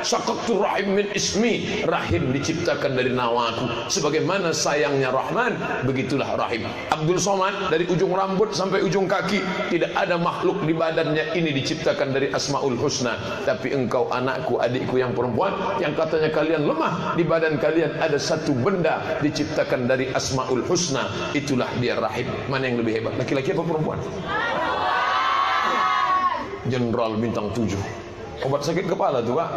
Syaqaqtu rahim min ismi. Rahim diciptakan dari nawaku. Sebagaimana sayangnya Rahman, begitulah rahim. Abdul Somad, dari ujung rambut sampai ujung kaki, tidak ada makhluk di badannya ini diciptakan dari Asmaul Husna. Tapi engkau anakku, adikku yang perempuan, yang katanya kalian lemah, di badan kalian ada satu benda diciptakan dari Asmaul Husna. Itulah dia rahim. Mana yang lebih hebat, laki-laki apa perempuan? Jenderal bintang 7, obat sakit kepala tuh Pak.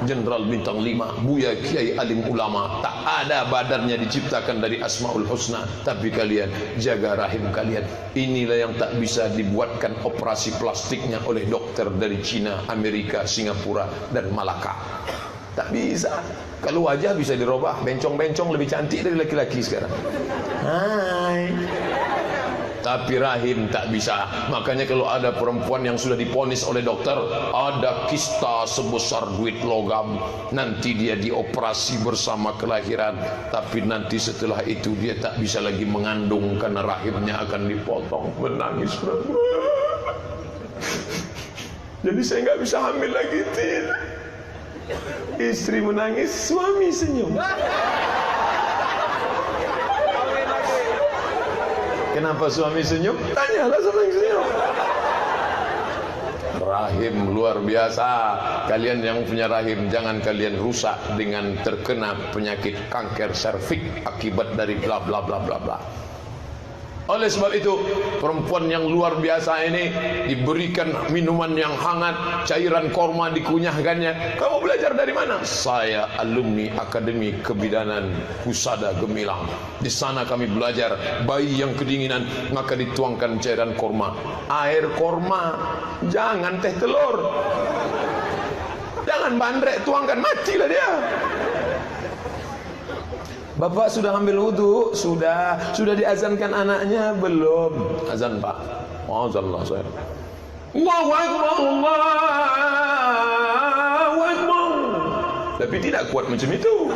Jenderal bintang 5, Buya Kiai alim ulama, tak ada badannya diciptakan dari Asmaul Husna. Tapi kalian jaga rahim kalian. Inilah yang tak bisa dibuatkan operasi plastiknya oleh dokter dari Cina, Amerika, Singapura, dan Malaka. Tak bisa. Kalau wajah bisa dirubah, bencong-bencong lebih cantik dari laki-laki sekarang. Hai. Tapi rahim tak bisa. Makanya kalau ada perempuan yang sudah diponis oleh dokter ada kista sebesar duit logam, nanti dia dioperasi bersama kelahiran. Tapi nanti setelah itu dia tak bisa lagi mengandung karena rahimnya akan dipotong. Menangis. Jadi saya nggak bisa hamil lagi. Istri menangis, suami senyum. Kenapa suami senyum? Tanyalah sama yang senyum. Rahim luar biasa. Kalian yang punya rahim, jangan kalian rusak dengan terkena penyakit kanker serviks akibat dari bla bla bla bla bla. Oleh sebab itu, perempuan yang luar biasa ini diberikan minuman yang hangat, cairan korma dikunyahkannya. Kamu belajar dari mana? Saya alumni Akademi Kebidanan Husada Gemilang. Di sana kami belajar bayi yang kedinginan, maka dituangkan cairan korma. Air korma, jangan teh telur. Jangan bandrek, tuangkan, matilah dia. Bapak sudah ambil wudhu? Sudah diazankan anaknya? Belum. Azan Pak. Azan lah saya. Allahu Akbar, Allahu Akbar. Tapi tidak kuat macam itu.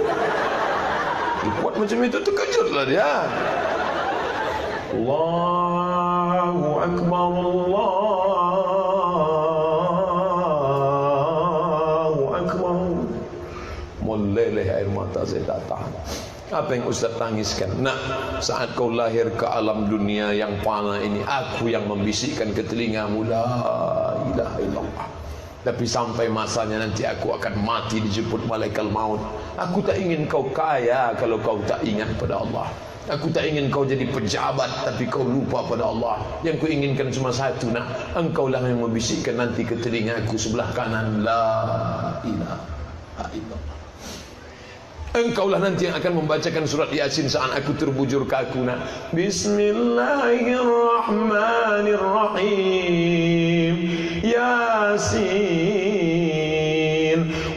Kuat macam itu terkejutlah dia. Allahu Akbar, Allahu Akbar. Meleleh air mata saya tak tahan. Apa yang Ustaz tangiskan? Nak, saat kau lahir ke alam dunia yang fana ini, aku yang membisikkan ke telingamu, la ilaha illallah. Tapi sampai masanya nanti aku akan mati dijemput malaikat maut. Aku tak ingin kau kaya kalau kau tak ingat pada Allah. Aku tak ingin kau jadi pejabat tapi kau lupa pada Allah. Yang ku inginkan cuma satu, nak, engkau lah yang membisikkan nanti ke telingaku sebelah kanan, la ilaha illallah. Engkaulah nanti yang akan membacakan surat Yasin saat aku terbujur kaku, nak. Bismillahirrahmanirrahim. Yasin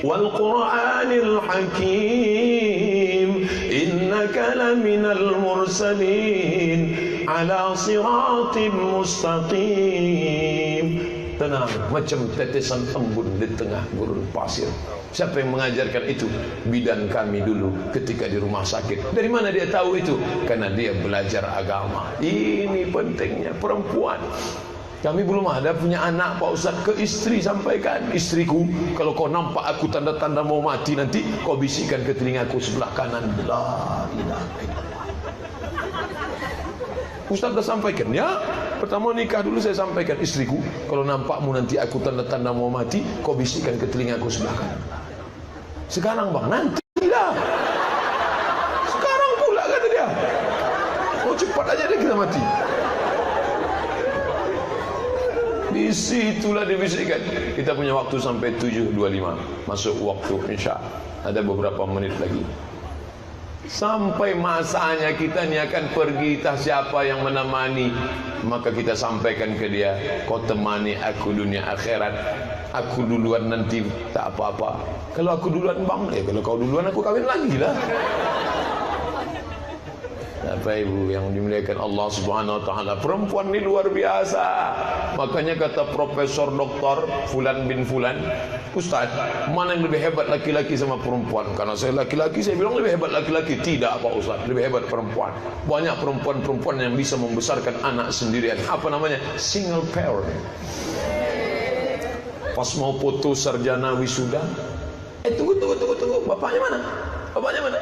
wal Qur'anil Hakim. Innaka laminal mursalin ala siratim mustaqim. Tenang, macam tetesan embun di tengah gurun pasir. Siapa yang mengajarkan itu? Bidan kami dulu ketika di rumah sakit. Dari mana dia tahu itu? Karena dia belajar agama. Ini pentingnya perempuan. Kami belum ada punya anak Pak Ustaz. Ke istri sampaikan, istriku, kalau kau nampak aku tanda-tanda mau mati nanti, kau bisikkan ke telingaku sebelah kanan, la ilaha illallah. Ustaz dah sampaikan ya. Pertama nikah dulu saya sampaikan, istriku, kalau nampakmu nanti aku tanda-tanda mau mati, kau bisikkan ke telingaku sebelah kanan. Sekarang bang, nantilah. Sekarang pula kata dia. Oh cepat aja deh kita mati. Di situlah dibisikkan. Kita punya waktu sampai 7.25. Masuk waktu insya. Ada beberapa menit lagi. Sampai masanya kita ni akan pergi, entah siapa yang menemani, maka kita sampaikan ke dia, kau temani aku dunia akhirat. Aku duluan nanti tak apa-apa. Kalau aku duluan bang, kalau kau duluan aku kahwin lagi lah. Bapak Ibu yang dimuliakan Allah Subhanahu wa taala, perempuan ini luar biasa. Makanya kata Profesor Doktor Fulan bin Fulan, Ustaz, mana yang lebih hebat laki-laki sama perempuan? Karena saya laki-laki, saya bilang lebih hebat laki-laki. Tidak Pak Ustaz, lebih hebat perempuan. Banyak perempuan-perempuan yang bisa membesarkan anak sendirian. Apa namanya? Single parent. Pas mau foto sarjana wisuda, Tunggu. Bapaknya mana?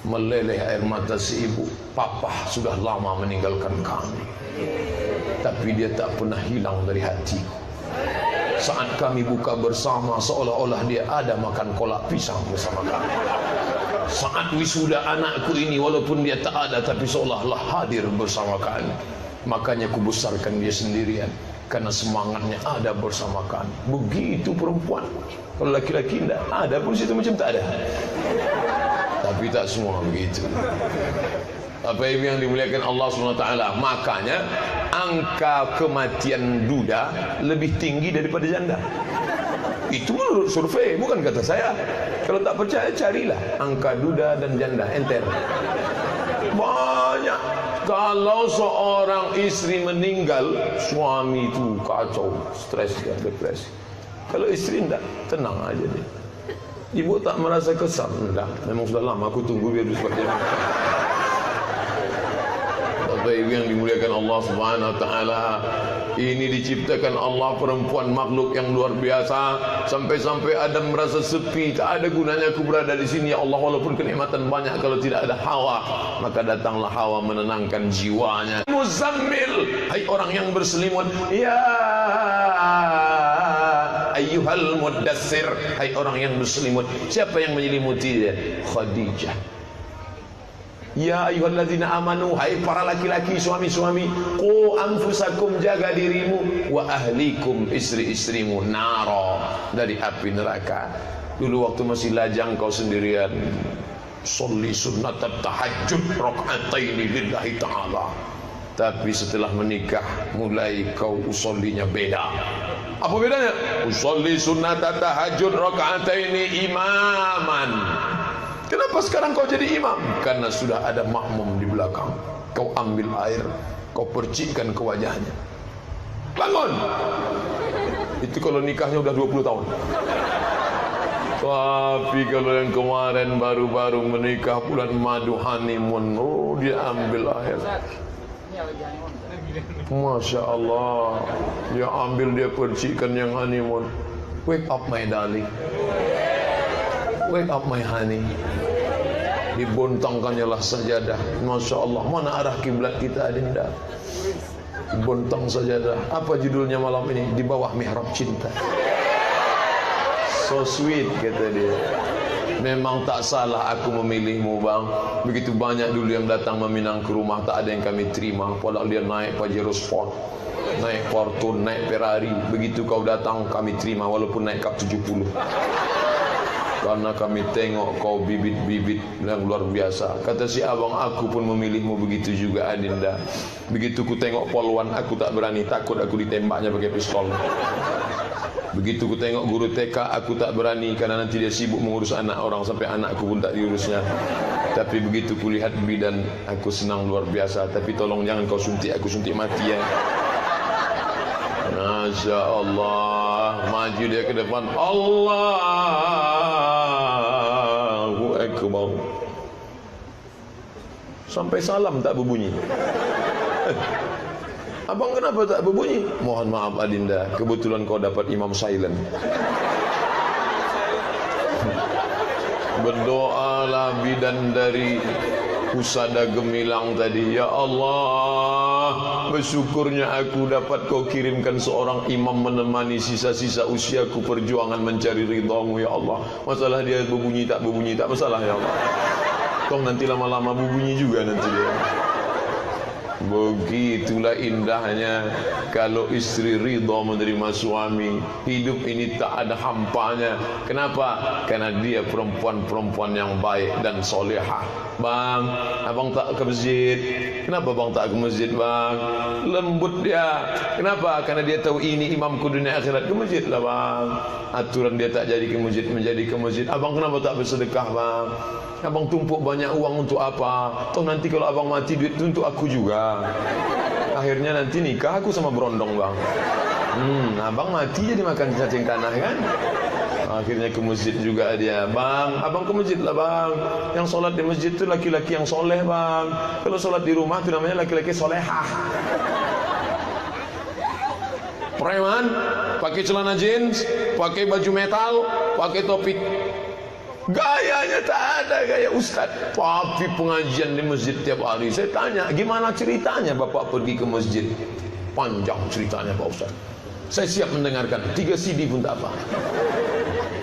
Meleleh air mata si ibu. Papa sudah lama meninggalkan kami, tapi dia tak pernah hilang dari hatiku. Saat kami buka bersama, seolah-olah dia ada makan kolak pisang bersama kami. Saat wisuda anakku ini, walaupun dia tak ada, tapi seolah-olah hadir bersama kami. Makanya kubesarkan dia sendirian, karena semangatnya ada bersama kami. Begitu perempuan. Kalau laki-laki tidak ada pun situ macam tak ada. Tapi tak semua begitu. Apa yang dimuliakan Allah SWT. Makanya angka kematian duda lebih tinggi daripada janda. Itu menurut survei, bukan kata saya. Kalau tak percaya, carilah angka duda dan janda, enter. Banyak. Kalau seorang istri meninggal, suami itu kacau, stres dan depresi. Kalau istri tidak, tenang aja dia. Ibu tak merasa kesal? Tidak, memang sudah lama aku tunggu biar seperti ini. Bapak Ibu yang dimuliakan Allah Subhanahu Wa Taala, ini diciptakan Allah perempuan makhluk yang luar biasa. Sampai-sampai Adam merasa sepi, tak ada gunanya aku berada di sini ya Allah, walaupun kenikmatan banyak kalau tidak ada Hawa. Maka datanglah Hawa menenangkan jiwanya. Muzammil, hai orang yang berselimut, ya ayyuhal muddassir, hai orang yang berselimut. Siapa yang menyelimuti dia? Khadijah. Ya ayyuhalladzina amanu, hai para laki-laki, suami-suami, qu anfusakum, jaga dirimu, wa ahlikum, istri-istrimu, nara, dari api neraka. Dulu waktu masih lajang kau sendirian, sholli sunnatat tahajjud raka'ataini lillahi ta'ala. Tapi setelah menikah, mulai kau usollinya beda. Apa bedanya? Usolli sunnatat tahajjud raka'ataini imaman. Kenapa sekarang kau jadi imam? Karena sudah ada makmum di belakang. Kau ambil air, kau percikkan ke wajahnya. Bangun. Itu kalau nikahnya udah 20 tahun. Tapi kalau yang kemarin baru-baru menikah bulan madu honeymoon, oh dia ambil air. Masya Allah, dia ambil, dia percikkan yang honeymoon. Wake up my darling, wake up my honey. Dibontangkannya lah sajadah. Masya Allah, mana arah kiblat kita adinda? Dibontang sajadah. Apa judulnya malam ini? Di bawah mihrab cinta. So sweet kata dia. Memang tak salah aku memilihmu bang. Begitu banyak dulu yang datang meminang ke rumah, tak ada yang kami terima. Padahal dia naik Pajero Sport, naik Fortune, naik Ferrari. Begitu kau datang kami terima, walaupun naik Cup 70. Karena kami tengok kau bibit-bibit yang luar biasa. Kata si abang, aku pun memilihmu begitu juga adinda. Begitu ku tengok polwan, aku tak berani, takut aku ditembaknya pakai pistol. Begitu ku tengok guru TK, aku tak berani, karena nanti dia sibuk mengurus anak orang, sampai anakku pun tak diurusnya. Tapi begitu ku lihat bidan, aku senang luar biasa. Tapi tolong jangan kau suntik aku, suntik mati ya. Masya Allah, maju dia ke depan, Allahu Akbar. Sampai salam tak berbunyi. Abang kenapa tak berbunyi? Mohon maaf adinda, kebetulan kau dapat imam silent. Berdoalah bidan dari Husada Gemilang tadi, ya Allah, bersyukurnya aku dapat kau kirimkan seorang imam menemani sisa-sisa usiaku perjuangan mencari ridhamu ya Allah. Masalah dia berbunyi tak masalah ya Allah. Toh nanti lama-lama berbunyi juga nanti dia. Begitulah indahnya kalau istri ridha menerima suami. Hidup ini tak ada hampanya. Kenapa? Karena dia perempuan-perempuan yang baik dan solehah. Bang, abang tak ke masjid. Kenapa bang tak ke masjid bang? Lembut dia. Kenapa? Karena dia tahu ini imamku dunia akhirat. Ke masjid lah bang. Aturan dia tak jadi ke masjid, menjadi ke masjid. Abang kenapa tak bersedekah bang? Abang tumpuk banyak uang untuk apa? Toh nanti kalau abang mati, duit itu untuk aku juga. Akhirnya nanti nikah aku sama berondong bang. Abang mati jadi makan cacing tanah kan? Akhirnya ke masjid juga dia. Bang, abang ke masjid lah bang. Yang solat di masjid itu laki-laki yang soleh bang. Kalau solat di rumah itu namanya laki-laki solehah. Preman pakai celana jeans, pakai baju metal, pakai topi. Gayanya tak ada gaya ustaz. Tapi pengajian di masjid tiap hari. Saya tanya, gimana ceritanya bapak pergi ke masjid? Panjang ceritanya Pak Ustaz. Saya siap mendengarkan. 3 CD pun tak apa.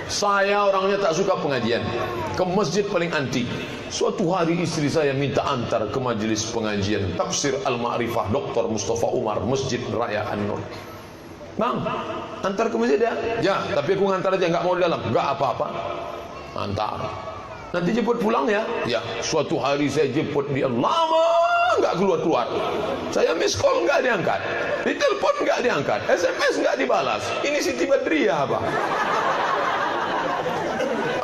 Saya orangnya tak suka pengajian. Ke masjid paling anti. Suatu hari istri saya minta antar ke majelis pengajian Tafsir Al-Ma'rifah Dr. Mustafa Umar, Masjid Raya An-Nur. Bang, antar ke masjid ya? Ya, tapi aku ngantar aja, nggak mau di dalam. Nggak apa-apa. Antar. Nanti jemput pulang ya? Ya. Suatu hari saya jemput dia, lama nggak keluar-keluar. Saya miss call nggak diangkat, ditelepon nggak diangkat, SMS nggak dibalas. Ini Siti Badriah apa?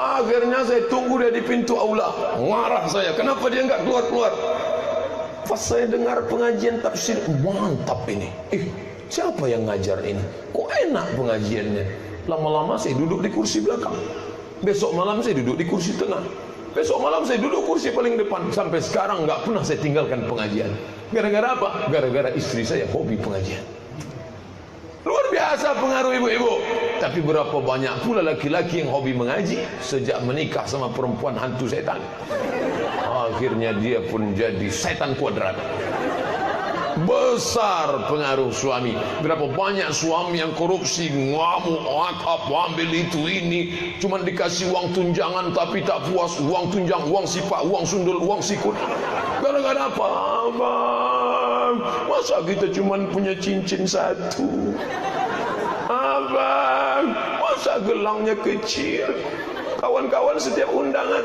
Akhirnya saya tunggu dia di pintu aula. Marah saya, kenapa dia nggak keluar-keluar? Pas saya dengar pengajian tafsir, mantap ini. Siapa yang ngajar ini? Kok enak pengajiannya? Lama-lama saya duduk di kursi belakang. Besok malam saya duduk di kursi tengah. Besok malam saya duduk kursi paling depan. Sampai sekarang nggak pernah saya tinggalkan pengajian. Gara-gara apa? Gara-gara istri saya hobi pengajian. Luar biasa pengaruh ibu-ibu. Tapi berapa banyak pula laki-laki yang hobi mengaji sejak menikah sama perempuan hantu setan. Akhirnya dia pun jadi setan kuadrat. Besar pengaruh suami. Berapa banyak suami yang korupsi, ngamuk, akap, ambil itu ini, cuman dikasih uang tunjangan tapi tak puas. Uang tunjang, uang sipak, uang sundul, uang sikut. Gara-gara apa? Abang, masa kita cuman punya cincin satu? Abang, masa gelangnya kecil? Kawan-kawan setiap undangan,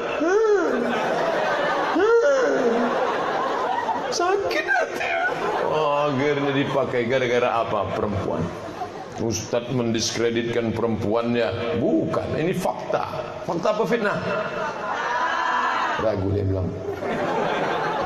sakit hati. Akhirnya dipakai gara-gara apa? Perempuan. Ustaz mendiskreditkan perempuannya. Bukan, ini fakta. Fakta apa fitnah? Ragu dia bilang.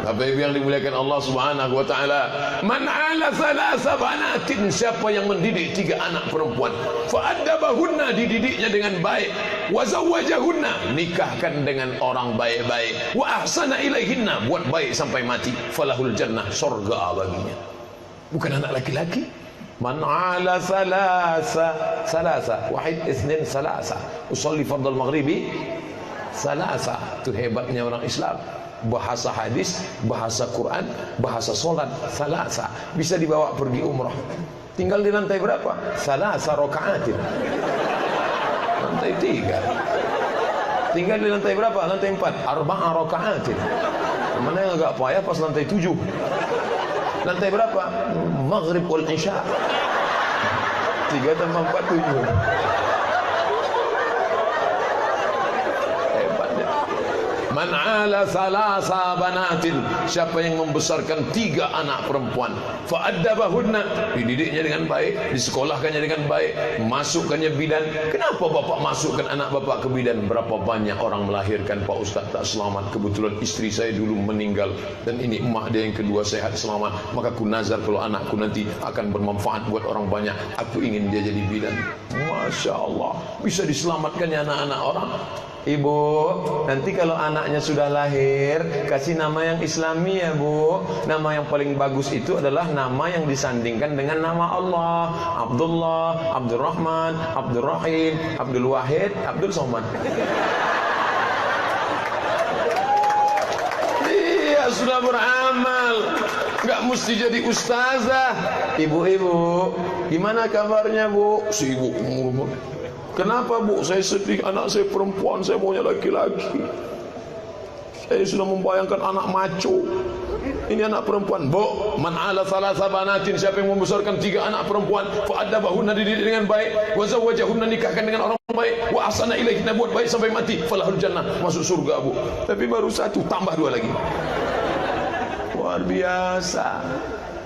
Apa yang dimuliakan Allah Subhanahu wa taala, man ala thalatha banatin, siapa yang mendidik 3 anak perempuan, fa adabahunna, dididiknya dengan baik, wa zawwajahunna, nikahkan dengan orang baik-baik, wa ahsana ilaihinna, buat baik sampai mati, falahul jannah, surga baginya. Bukan anak laki-laki. Man ala thalatha, wahid itsnin thalatha, usolli fardal maghribi thalatha. Itu hebatnya orang Islam. Bahasa hadis, bahasa Quran, bahasa solat, salasa. Bisa dibawa pergi umrah. Tinggal di lantai berapa? Salasa rakaatin. Lantai 3. Tinggal di lantai berapa? Lantai 4. Arba'a rakaatin. Mana yang agak payah pas lantai 7. Lantai berapa? Maghrib wal isya. 3 tambah 4, 7. Man ala thalatha banatin, siapa yang membesarkan 3 anak perempuan, fa addabahunna, dididiknya dengan baik, disekolahkannya dengan baik, masukkannya bidan. Kenapa bapak masukkan anak bapak ke bidan? Berapa banyak orang melahirkan Pak Ustaz tak selamat. Kebetulan istri saya dulu meninggal dan ini emak dia yang kedua sehat selamat. Maka aku nazar kalau anakku nanti akan bermanfaat buat orang banyak, aku ingin dia jadi bidan. Masya Allah, bisa diselamatkannya anak-anak orang. Ibu, nanti kalau anaknya sudah lahir, kasih nama yang Islami ya Bu. Nama yang paling bagus itu adalah nama yang disandingkan dengan nama Allah. Abdullah, Abdurrahman, Abdurrahim, Abdul Wahid, Abdul Somad. Dia sudah beramal, nggak mesti jadi ustazah. Ibu-ibu, gimana kabarnya Bu? Sibuk ngurus. Kenapa Bu? Saya sedih, anak saya perempuan, saya maunya laki-laki. Saya sudah membayangkan anak maco. Ini anak perempuan. Bu, man ala thalatha banatin, siapa yang membesarkan 3 anak perempuan, fa addabahunna, dididik dengan baik, wa zawwajahunna, nikahkan dengan orang baik, wa ahsana ilaihinna, buat baik sampai mati, falahul jannah, masuk surga Bu. Tapi baru 1, tambah 2 lagi. Luar biasa.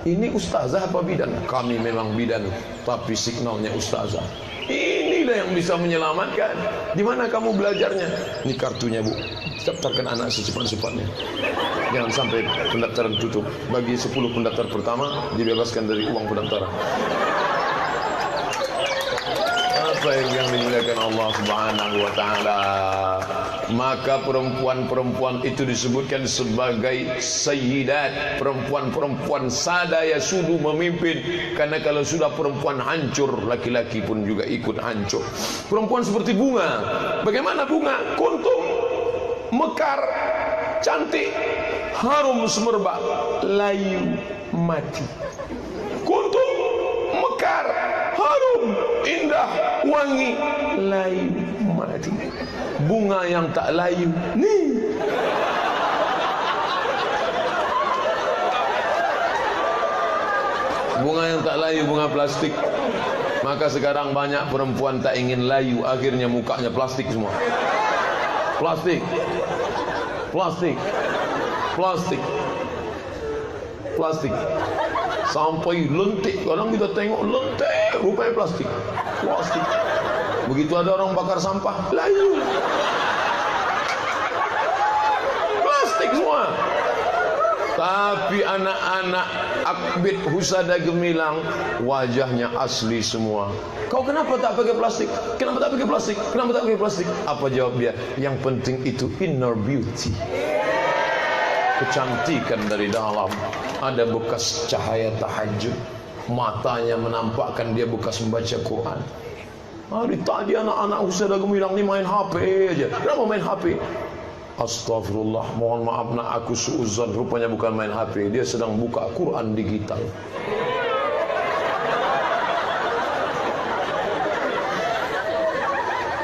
Ini ustazah apa bidan? Kami memang bidan, tapi signalnya ustazah. Inilah yang bisa menyelamatkan. Di mana kamu belajarnya? Ini kartunya Bu. Daftarkan anak secepat-cepatnya. Jangan sampai pendaftaran tutup. Bagi 10 pendaftar pertama dibebaskan dari uang pendaftaran. Bapak yang dimuliakan Allah Subhanahu wa taala, maka perempuan-perempuan itu disebutkan sebagai sayyidat, perempuan-perempuan sadaya sudu memimpin. Karena kalau sudah perempuan hancur, laki-laki pun juga ikut hancur. Perempuan seperti bunga. Bagaimana bunga? Kuntum, mekar, cantik, harum semerbak, layu, mati. Kuntum, mekar, harum, indah, wangi, layu, mati. Bunga yang tak layu nih. Bunga yang tak layu, bunga plastik. Maka sekarang banyak perempuan tak ingin layu, akhirnya mukanya plastik semua. Plastik, plastik, plastik, plastik. Sampai lentik, kadang kita tengok lentik, rupanya plastik. Plastik. Begitu ada orang bakar sampah, layu. Plastik semua. Tapi anak-anak Akbid Husada Gemilang wajahnya asli semua. Kau kenapa tak pakai plastik? Kenapa tak pakai plastik? Kenapa tak pakai plastik? Apa jawab dia? Yang penting itu inner beauty, kecantikan dari dalam. Ada bekas cahaya tahajud, matanya menampakkan dia bekas membaca Quran. Hari tadi anak-anak Husada Gemilang ni main HP aja. Kenapa main HP? Astagfirullah, mohon maaf nak, aku suuzon, rupanya bukan main HP, dia sedang buka Quran digital.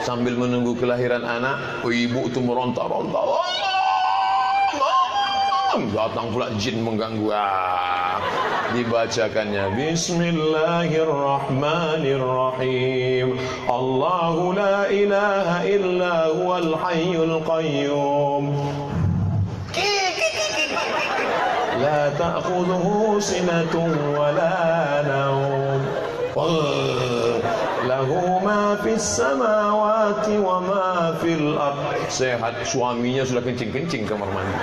Sambil menunggu kelahiran anak, ibu itu meronta-ronta, datang pula jin mengganggu. Dibacakannya Bismillahirrahmanirrahim. Allahu la ilaha illa huwal hayyul qayyum. La ta'khudhuhu sinatun wa la nawm. Lahu ma fis samawati wa ma fil ardh. Sehat, suaminya sudah kencing-kencing kamar mandi.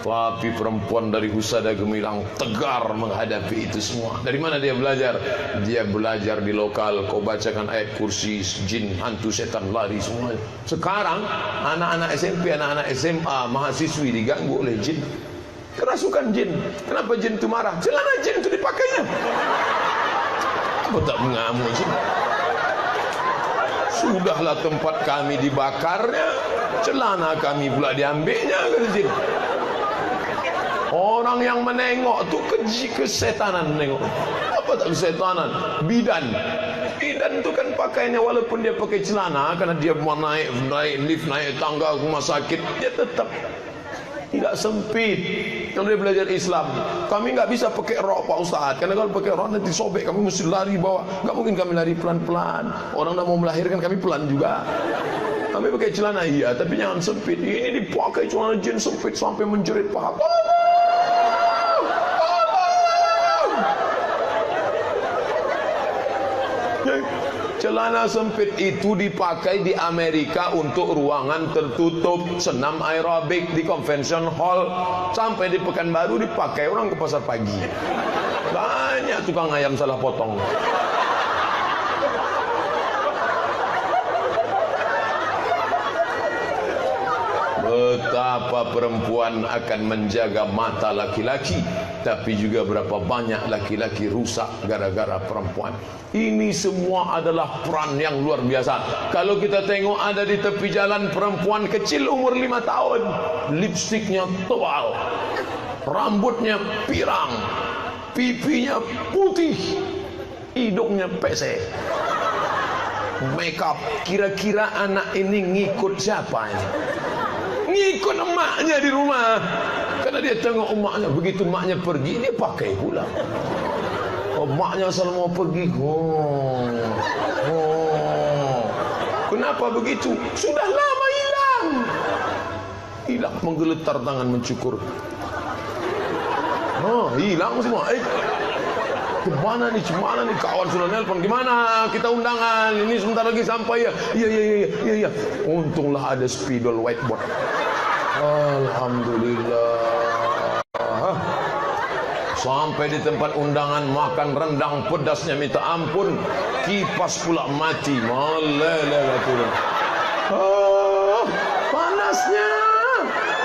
Tapi perempuan dari Husada Gemilang tegar menghadapi itu semua. Dari mana dia belajar? Dia belajar di lokal. Kau bacakan ayat kursi, jin, hantu, setan lari semua. Sekarang anak-anak SMP, anak-anak SMA, mahasiswi diganggu oleh jin. Kerasukan jin. Kenapa jin itu marah? Celana jin itu dipakainya. Apa tak mengamuk jin? Sudahlah tempat kami dibakarnya, celana kami pula diambilnya, kata jin. Orang yang menengok tu kesetanan menengok. Apa tak kesetanan? Bidan. Bidan tu kan pakainya walaupun dia pakai celana, karena dia mau naik lift, naik tangga rumah sakit, dia tetap tidak sempit. Kalau dia belajar Islam, kami nggak bisa pakai rok Pak Ustaz, karena kalau pakai rok nanti sobek, kami mesti lari bawah. Nggak mungkin kami lari pelan-pelan. Orang dah mau melahirkan, kami pelan juga. Kami pakai celana iya, tapi jangan sempit. Ini dipakai celana jin sempit sampai menjerit paha. Celana sempit itu dipakai di Amerika untuk ruangan tertutup, senam aerobik di convention hall. Sampai di Pekanbaru dipakai orang ke pasar pagi. Banyak tukang ayam salah potong. Betapa perempuan akan menjaga mata laki-laki, tapi juga berapa banyak laki-laki rusak gara-gara perempuan. Ini semua adalah peran yang luar biasa. Kalau kita tengok ada di tepi jalan perempuan kecil umur 5 tahun, lipstiknya tebal, rambutnya pirang, pipinya putih, hidungnya pesek, makeup. Kira-kira anak ini ngikut siapa ini? Ngikut emaknya di rumah. Karena dia tengok emaknya, begitu emaknya pergi, dia pakai pula. Emaknya selalu mau pergi. Kenapa begitu? Sudah lama hilang. Hilang, menggeletar tangan mencukur. Hilang semua. Kemana nih? Cemana nih? Kawan sudah nelpon. Gimana? Kita undangan. Ini sebentar lagi sampai ya. Iya. Untunglah ada spidol whiteboard. Alhamdulillah. Sampai di tempat undangan makan rendang pedasnya minta ampun, kipas pula mati. Malah turun. Oh, panasnya.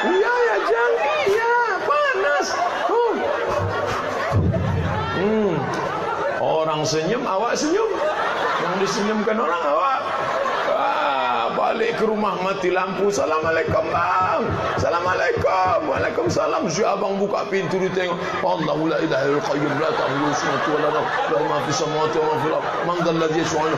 Iya ya Jang, iya panas. Orang senyum, awak senyum. Yang disenyumkan orang awak. Balik ke rumah mati lampu. Assalamualaikum bang. Assalamualaikum. Waalaikumsalam. Si abang buka pintu dia tengok. Allahu la ilaha illa qayyum la ta'khudhuhu sinatun wa la nawm. Lahu ma fis samawati wa ma fil ardh. Man dhal ladzi yashfa'u.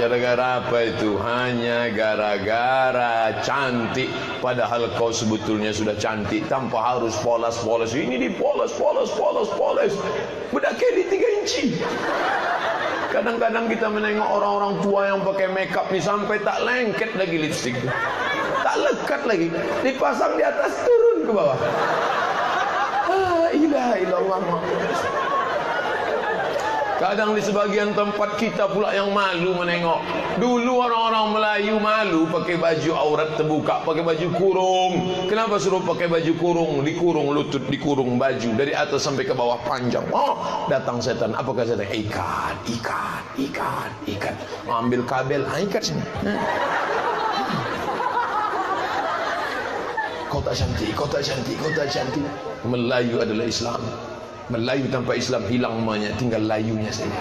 Gara-gara apa itu? Hanya gara-gara cantik. Padahal kau sebetulnya sudah cantik tanpa harus polos-polos. Ini dipolos. Bedaknya di 3 inci. Kadang-kadang kita menengok orang-orang tua yang pakai makeup nih sampai tak lengket lagi lipstick, tak lekat lagi, dipasang di atas turun ke bawah. La ilaha illallah. Kadang di sebagian tempat kita pula yang malu menengok. Dulu orang-orang Melayu malu pakai baju aurat terbuka, pakai baju kurung. Kenapa suruh pakai baju kurung? Dikurung lutut, dikurung baju dari atas sampai ke bawah panjang. Oh, datang setan. Apakah setan? Ikat. Ambil kabel, ikat sini. Kau tak cantik. Melayu adalah Islam. Melayu tanpa Islam hilang namanya, tinggal layunya saja.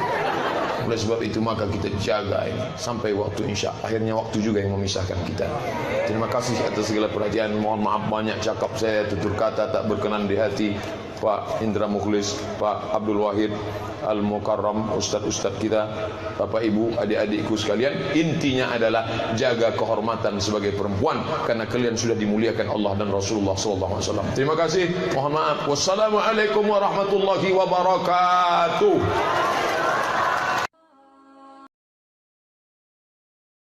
Oleh sebab itu maka kita jaga ini sampai waktu insya. Akhirnya waktu juga yang memisahkan kita. Terima kasih atas segala perhatian. Mohon maaf banyak cakap saya, tutur kata tak berkenan di hati. Pak Indra Mukhlis, Pak Abdul Wahid Al-Mukarram, ustaz-ustaz kita, Bapak Ibu, adik-adikku sekalian, intinya adalah jaga kehormatan sebagai perempuan karena kalian sudah dimuliakan Allah dan Rasulullah SAW. Terima kasih. Mohon maaf. Wassalamualaikum warahmatullahi wabarakatuh.